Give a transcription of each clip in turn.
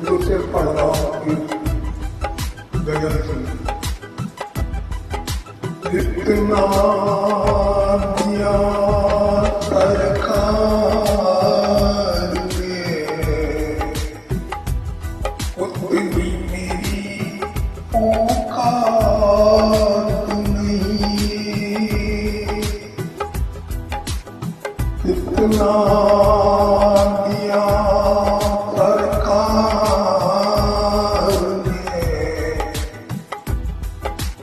दूसरे पड़ाव की गजल सुनी। इतना दिया सरकार ने, उतनी मेरी औकात नहीं। इतना दिया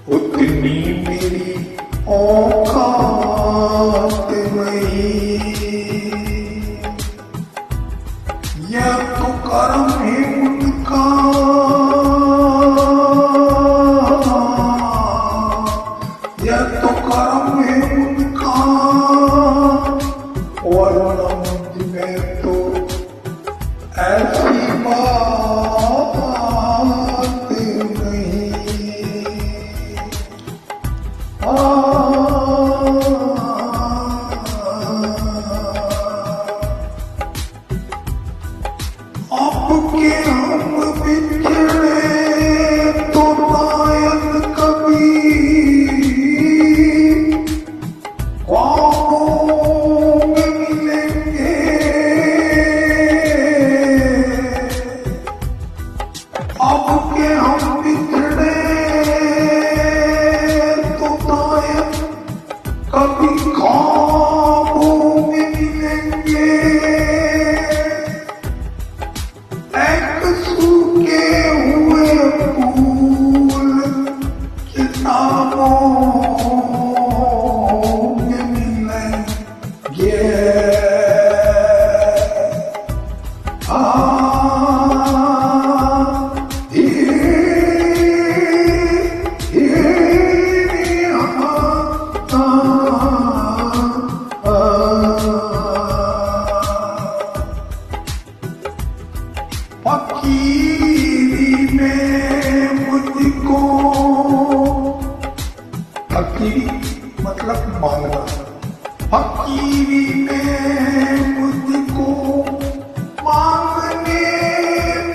उतनी मेरी औकात नहीं। यह तो कर्म है उनका, यह तो कर्म है उनका, वरना मुझ में तो ऐसी बात नहीं। आपके हम बिछड़े तो शायद कभी ख्वाबों में मिलेंगे। आपके हम बिछड़े तो शायद कभी ख्वाबों में मिलेंगे। एक सूखे हुए फूल किताबों में मिलेंगे। फकीरी में मुझको, फकीरी मतलब मांगना, फकीरी में मुझको मांगने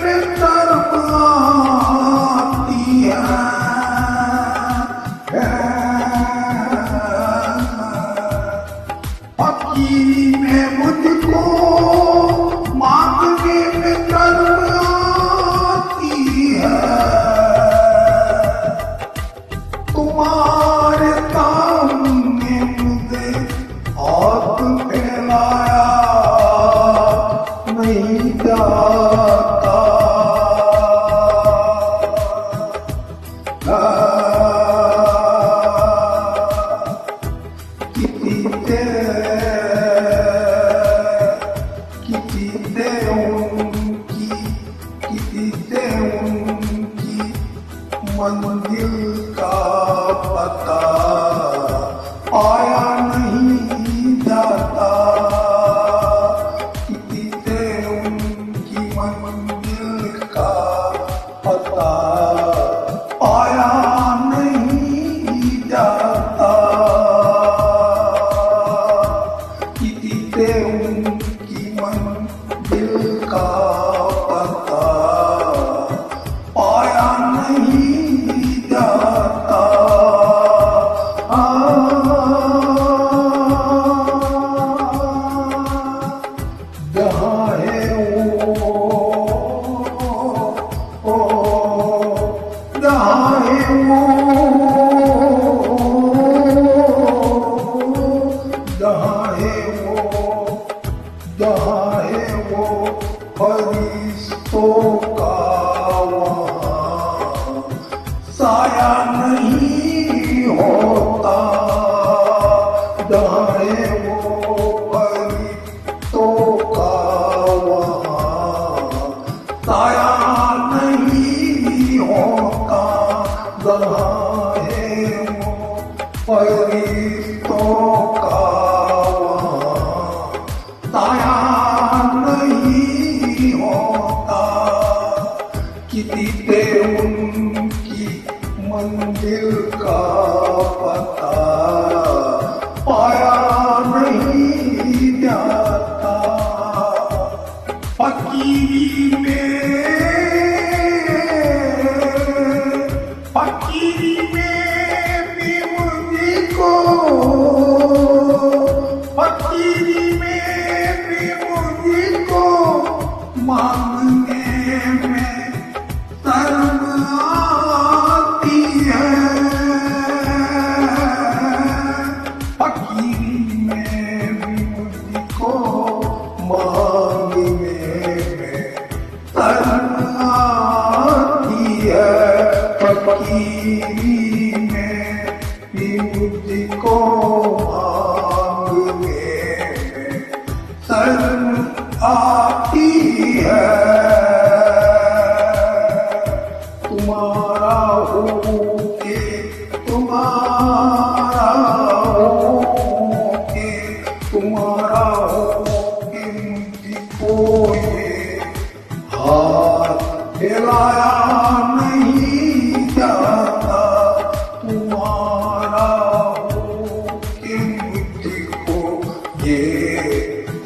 में शर्म आती है। फकीरी में मुझको मांगने में शर्म तुम्हारे सामने मुझे हाथ फैलाया नहीं जाता। किसी से उनकी मंजिल का पता आया नहीं जाता। किसी से उनकी मंजिल का पता आया नहीं जाता। किसी से उनकी मंजिल का पता आया नहीं जाता। है वो फरिश्तों का वहाँ ताया नहीं होता। किसी पे उनकी मंजिल का पता पाया नहीं जाता। फकीरी में भी मुझको, फकीरी में भी मुझको मांगने में शर्म आती है। फकीरी में भी मुझको मांगने में शर्म आती है। फकीरी में भी मुझको मांगने में शर्म आती है। तुम्हारा हो के तुम्हारा हो के तुम्हारा हो के मुझको ये हाथ फैलाया नहीं जाता। तुम्हारा हो के मुझको ये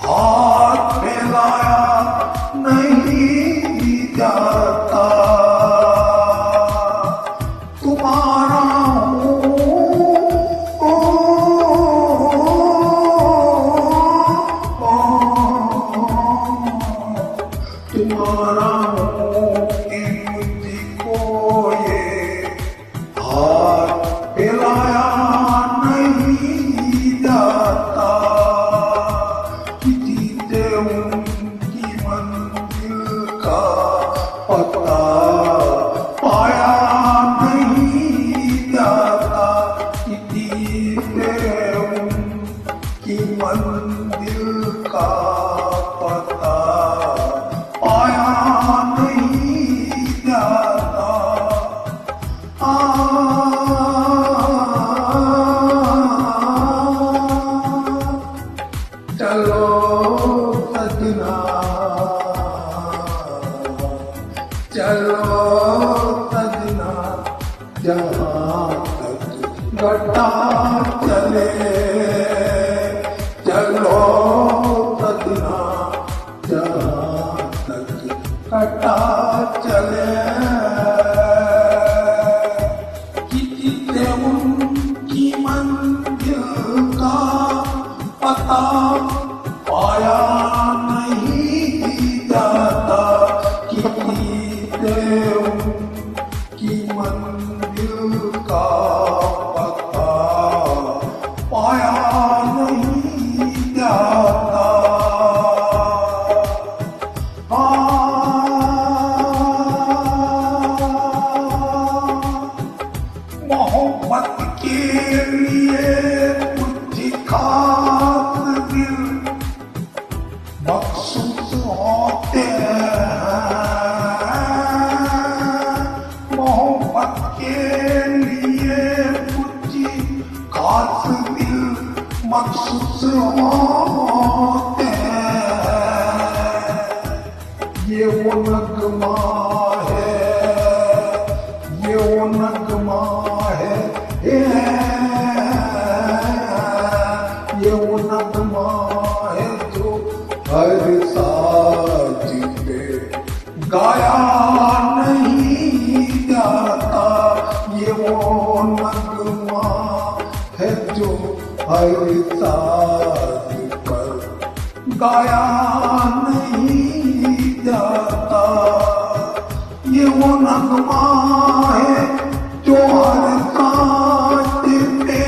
हाथ फैलाया नहीं जाता। तुम्हारा तुम्हारा हो के मुझको ये हाथ फैलाया नहीं जाता। किसी से उनकी मंजिल का पता पाया नहीं जाता। किसी से उनकी मंजिल का पता पाया नहीं जाता। चलो सजना, चलो सजना, जहाँ तक घटा चले। चलो सजना, जहाँ तक घटा चले। किसी से उनकी मंजिल का पता पाया नहीं जाता। किसी से उनकी मंजिल का पता पाया नहीं जाता। मोहब्बत के लिए कुछ खास दिल मखसूस होते हैं। मोहब्बत के लिए कुछ खास दिल मखसूस होते हैं। ये वो नगमा है, ये वो नगमा है, ये वो नगमा है जो हर साज पे गाया नहीं जाता। ये वो नगमा है जो हर साज पर गाया नहीं जाता। ये वो नगमा है जो हर साज पे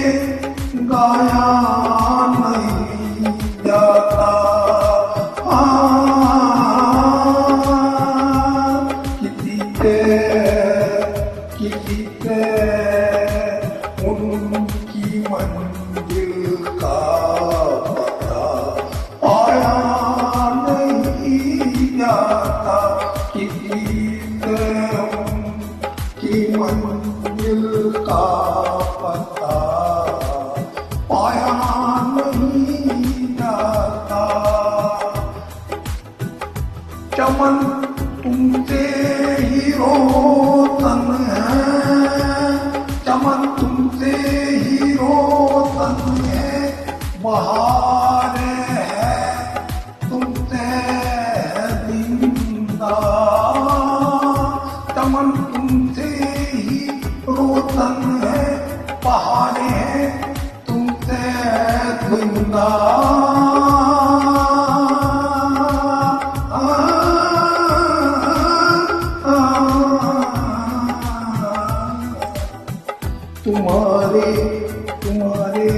गाया नहीं जाता। किसी से उनकी मंजिल का पता पाया नहीं जाता। किसी से उनकी मंजिल का पता पाया नहीं जाता। चमन तुमसे ही रोशन है, चमन तुमसे ही रोशन है, बहार है तुमसे जिंदा। चमन तुमसे ही रोशन है, बहार है तुमसे जिंदा। तुम्हारे तुम्हारे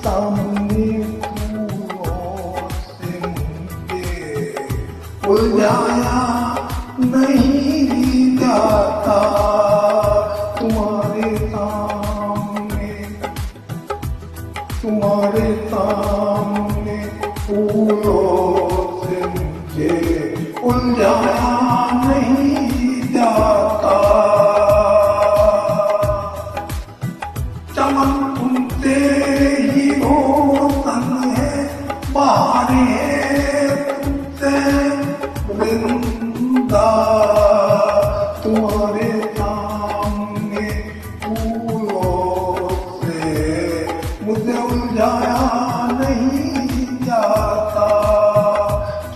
सामने फूलों से मुझे उलझाया नहीं जाता। तुम्हारे सामने फूलों से मुझे उलझाया नहीं जाता। चमन तुमसे ही रोशन है, बहार है तुमसे जिंदा। तुम्हारे सामने फूलों से मुझे उलझाया नहीं जाता।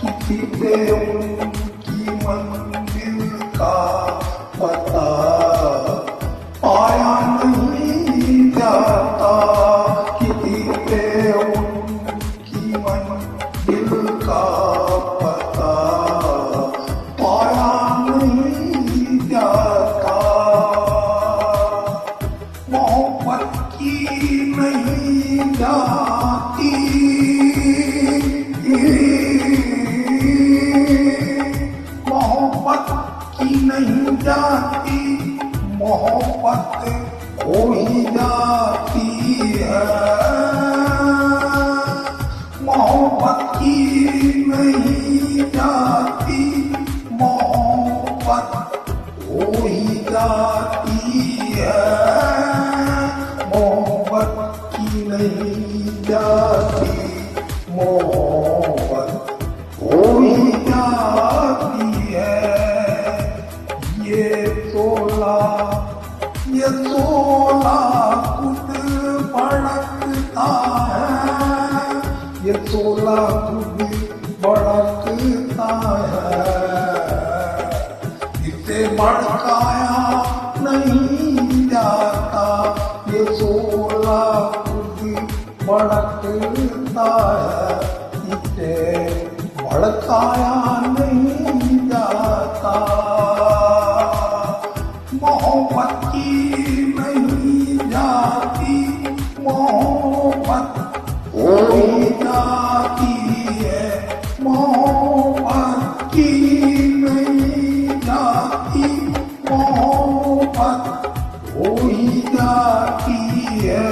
किसी से उनकी मंजिल का पता पाया नहीं जाता। किसी से उनकी मंजिल का पता पाया नहीं जाता। मोहब्बत की नहीं जाती, मोहब्बत की नहीं जाती, मोहब्बत हो ही जाती है। मोहब्बत की नहीं जाती, मोहब्बत हो ही जाती है। मोहब्बत की नहीं जाती, मोहब्बत हो ही जाती है। ये सोला खुद भड़कता है, ये सोला खुद भड़कता है। इसे भड़काया नहीं जाता, ये सोला खुद भड़कता है। इसे भड़काया नहीं जाता। मोहब्बत की नहीं जाती, मोहब्बत हो ही जाती है। मोहब्बत की नहीं जाती, मोहब्बत हो ही जाती है।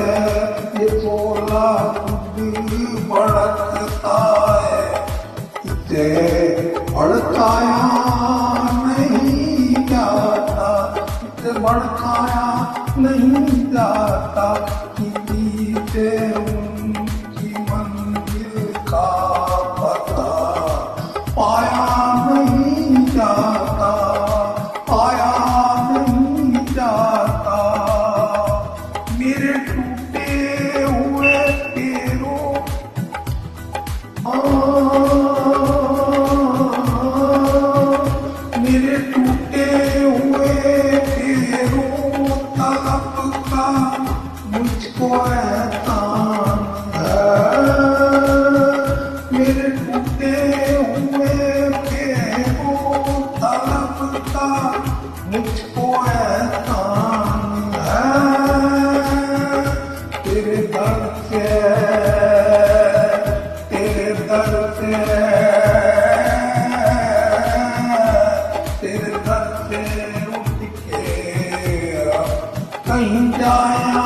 ये सोला खुद भड़कता है, इसे भड़काया नहीं जाता, इसे भड़काया नहीं जाता। किसी से उनकी मंजिल का पता पाया नहीं जाता, पाया नहीं जाता। मेरे टूटे हुए पैरों मेरे टूटे हुए पैरों तलब का मुझको एहसान है। मेरे टूटे हुए पैरों तलब का मुझको एहसान है। तेरे दर से उठ के कहीं जाया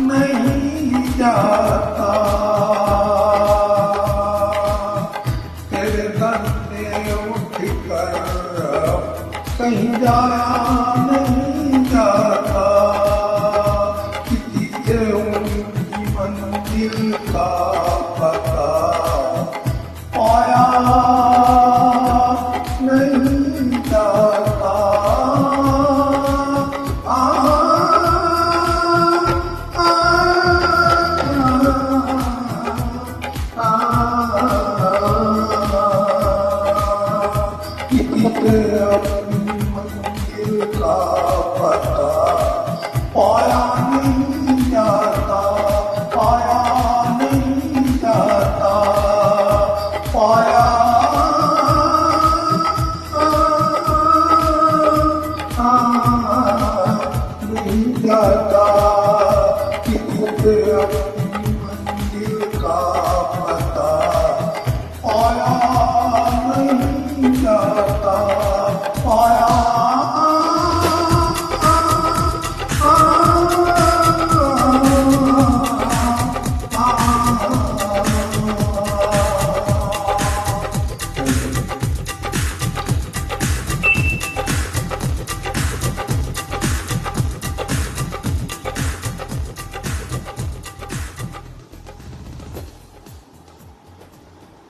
नहीं उनकी मंजिल का पता पाया नहीं जाता। आ, आ, आ, अपनी मंजिल का पता पाया नहीं जाता, पाया नहीं जाता, पाया नहीं जाता कि खुद